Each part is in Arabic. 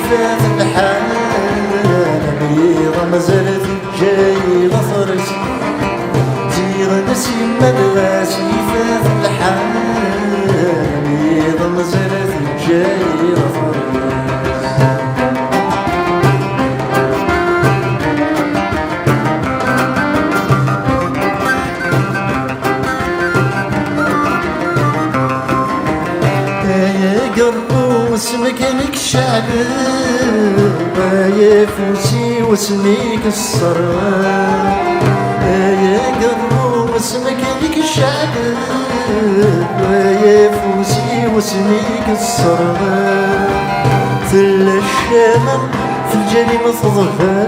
فات الحال ميضة مازالت جاي غفرس زيغ نسيم مدغاس فات الحال ميضة مازالت جاي غفرس واسمك شعب يا فوسي واسمك الصرا يا قرب واسمك شعب يا فوسي واسمك الصرا ثل الشمم في الجليم تظهر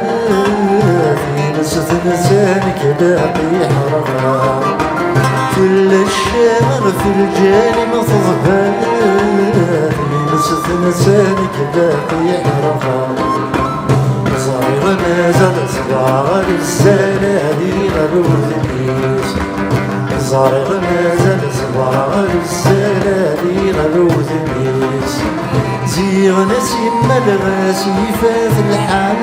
في نسة لسانك باقي حرقا ثل الشمم في الجليم تظهر لسانك باقي حرقا صغيرة ما زال صغار الزلالي غلوذنيس صغيرة ما زال صغار الزلالي غلوذنيس زيغ نسيم مدغاسي فات الحال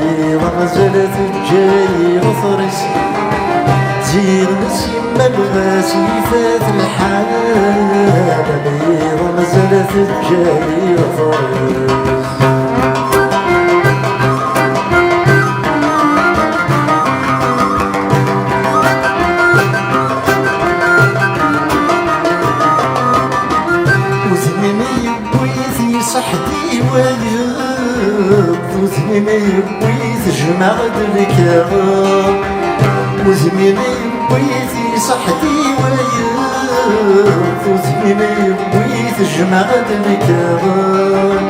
ميضة مازالت جاي غفرس زيغ نسيم مدغاسي فات الحال ميضة مازالت جاي غفرس صحتي ويض وزميني بويث جمع الكرام وزميني بويث صحتي ويض وزميني بويث جمع الكرام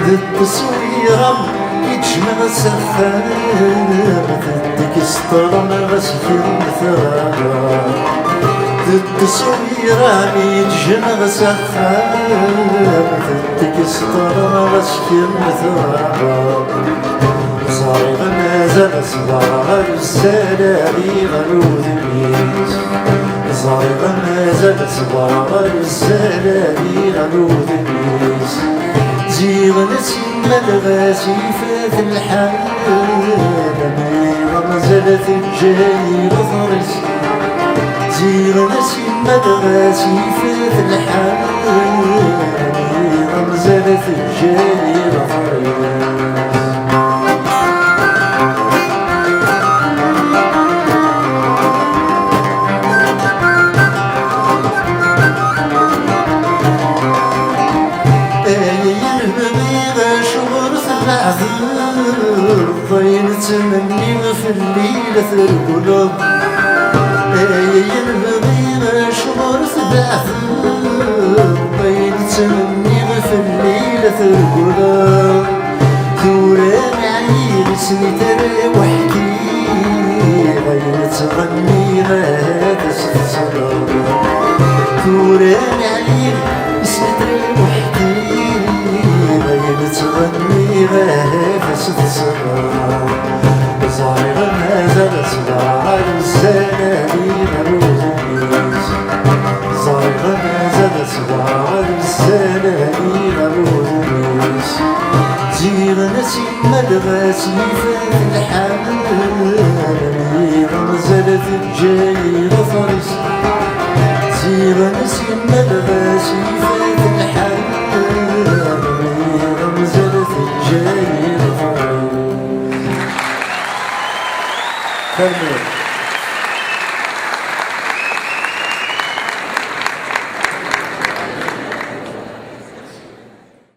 ذي التصويرة يتجمع السخان ذي كسترنا غسكر مثرا ذي التصويرة يتجمع سخان تكسطر غسكر مثرا صايغ مازال صغار السلالي غلوذنيس صايغ مازال صغار السلالي غلوذنيس زيغ نسيم مدغاسي فات الحال ميضة مازالت جاي غفرس زيغ نسيم مدغاسي فات الحال ميضة مازالت جاي غفرس ضين تمني في الليلة القلوب يا البغيرة شمر ثبعثر ضين تمني في الليلة القلوب ثوران عير سني ترى وحكي ضين تغني هذا الصلاة ثوران عير سني ترى وحكي ضين تغني هذا الصلاة صايغ مازال صغار السلالي غلوذنيس صايغ مازال صغار السلالي غلوذنيس زيغ نسيم مدغاسي فات الحال ميضة مازالت جاي غفرس زيغ نسيم مدغاسي فات الحال ميضة مازالت جاي غفرس.